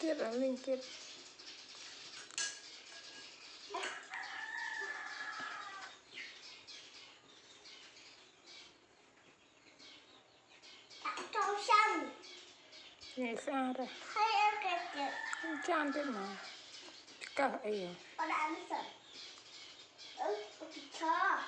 tiết là linh tiết trong sân nghe xa rồi hay em kẹt chan tiết mà cả ấy à ở đây em sợ cho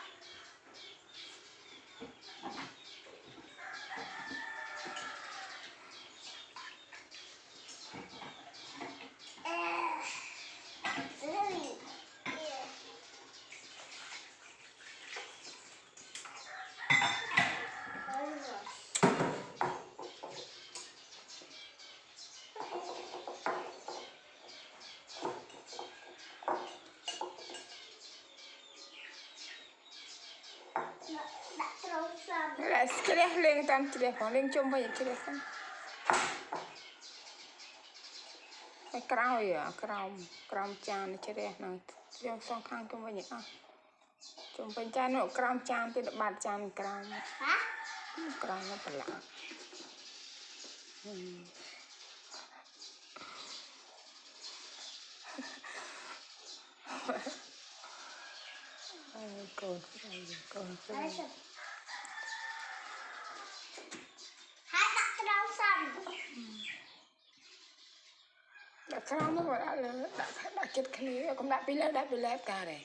lại stress lên tam stress còn lên chung bây giờ stress không cái cào à cào chan stress năng trong song khang chung bây giờ chung bên chan nó cào chan thì bạt chan cào nó phải lạ cô hãy đặt trong sân đã cào nó gọi đã chết khné cũng đã bị lép cả đấy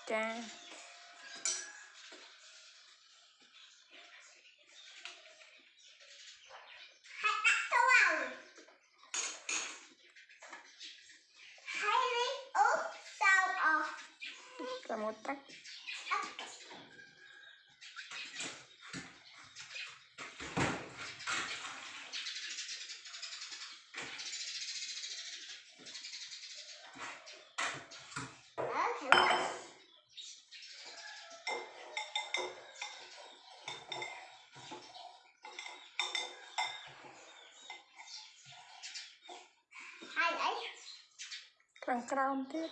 cha cả một tách cào tiếp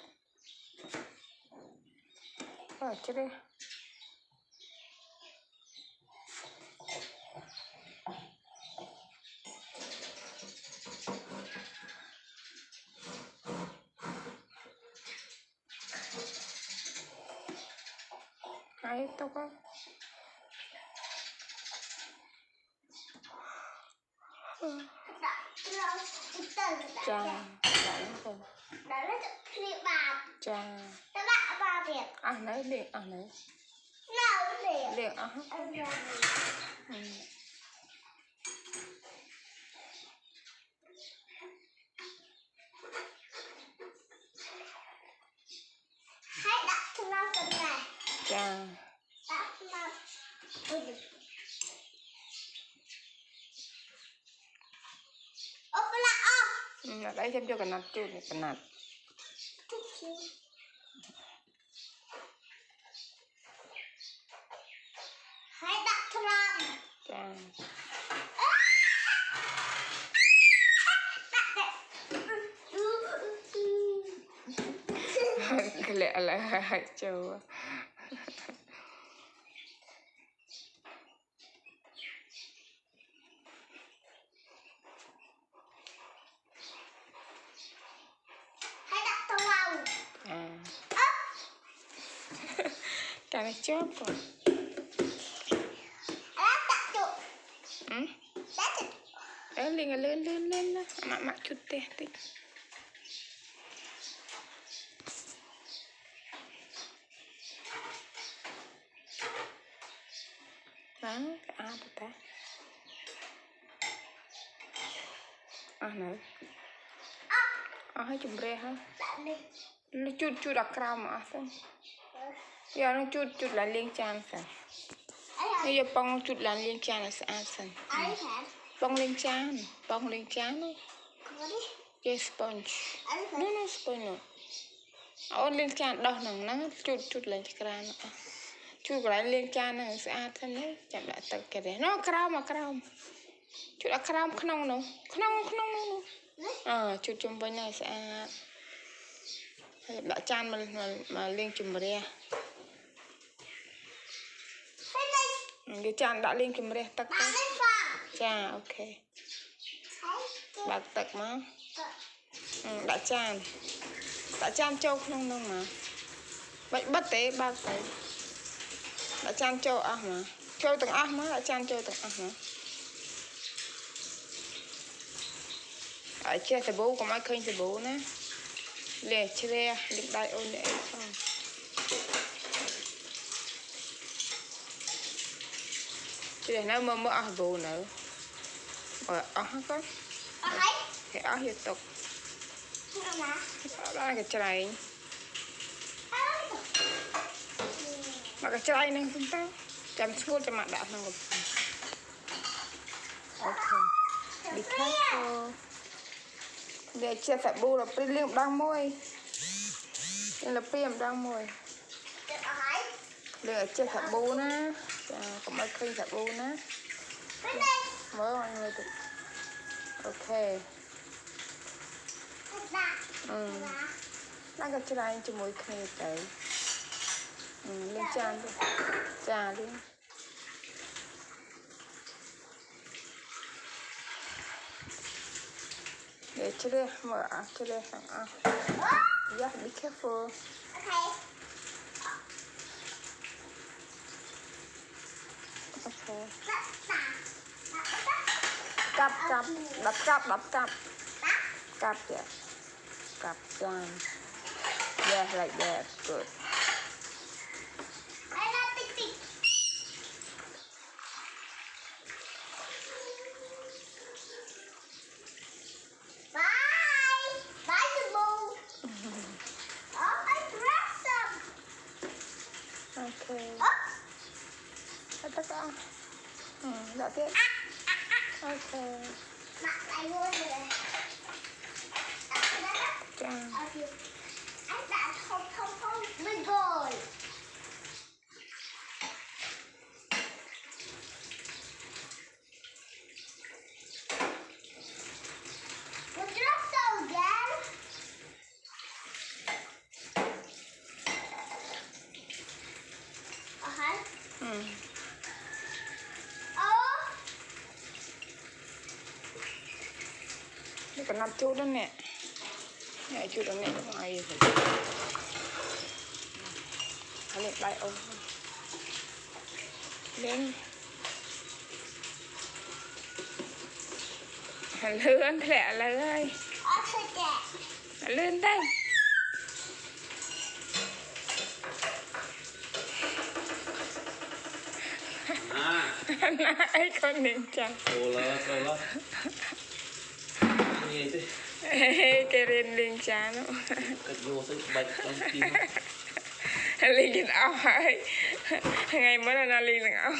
chứ đi ấy tao có cha đã lấy được bà cha các bạn ba việc lấy điện lấy nào để điện hãy đặt cho nó cái này cha đặt cho nó đấy thêm cho cái nát chút này cái nát hãy đặt cho nó cha cái lẹ là châu cái này chớp rồi lên mạ chút tè tí đó ta này hay chùm re ha nó chút đặc cam mà xong giờ nó chút là liên chan sao bây giờ bông chút là liên chan là sao xong bông liên chan cái sponge no sponge no liên chan đâu nó chút lên chan chút lại liên chan nó sẽ thân đấy chẳng đã tập cái đấy nó cam chút là cam không nó chút chung bên này sẽ đã chan mà liên chùm re Cái chan đã lên cái mẹ tắc Bạn đó. lên phòng. Chà, ok. Bạc tắc mà. Đã chan châu không đâu mà. Bệnh bất tế bạc tế. Đã chan châu mà. Châu từng mà, đã chan châu từng mà. Ở chia sẻ bố của mấy kênh sẻ bố nè. Lê chê đừng đại ôn để không. Chứ để nó mơ ở bố nữa. Ở hả con? Thì ở hiện tục. Đó là cái trái. Mà cái trái này không tao. Chăm suốt cho mặt đã không. Ok. Be careful. Để chia sẻ bố là pri liêm đang môi. Đây là priêm đang môi. Để chia sẻ bố nè. Có mấy kênh sẻ bố nè. Mới mọi người được. Ok. Đang cái trái cho mỗi kênh tới. Lên chan đi. Chà đi. Để cho đây mở cho đây hàng yeah, be careful. Okay. Cặp yeah. Cặp chan. Yeah, like that. Good. Okay. Tất cả. Dạ tiếp. Okay. Chà. Anh đã không mình rồi. Would you like so again? Đây còn 5 chút đó nè. Này chút đó nè, ngoài rồi. Lên tay ông. Lên. Lươn lẹ lời. Lên đây. Nãy con nên chăng. Ồ là nghe thế. Cái lên chán đó. Cách vô tới bạch trong tim. Lên cái áo hay. Ngày mới là lên là áo.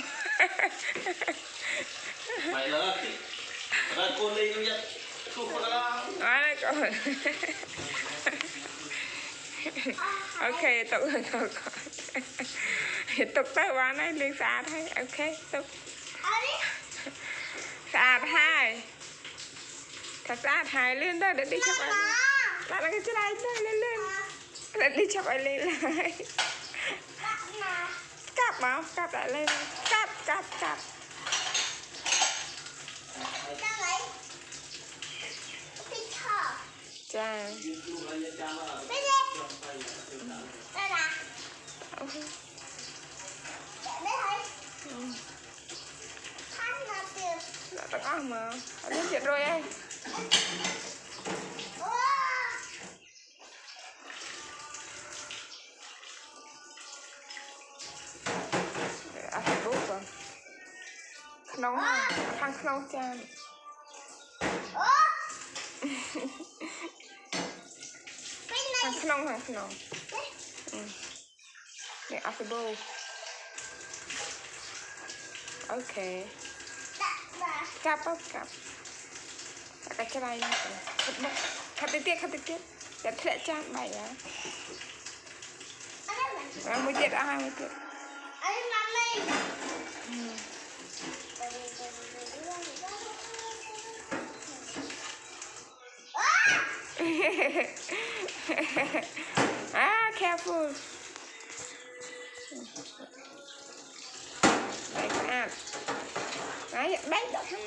Mày là con lên không vậy? Không có đâu. Nói con. Ok, tục rồi con. Tục tới quán này lên xa thôi. Ok, tục. Xa hai. Thật ra hai lên đó để đi chụp ảnh. Bạn là cái chân này thôi, lên. Để đi chụp ảnh lên lại. Cặp mà, cặp lại lên. Cặp. Chà. Đã tao có mà. Lên chuyện rồi em. Bút rồi. Nóng à, thằng nóng chan. Thằng nóng. Để after bowl. Ok. Cặp. Cái này khát tiết. Để thẻ chan mày á. Mới tiết đã 20 tiết. Careful. Like đấy bánh đó thằng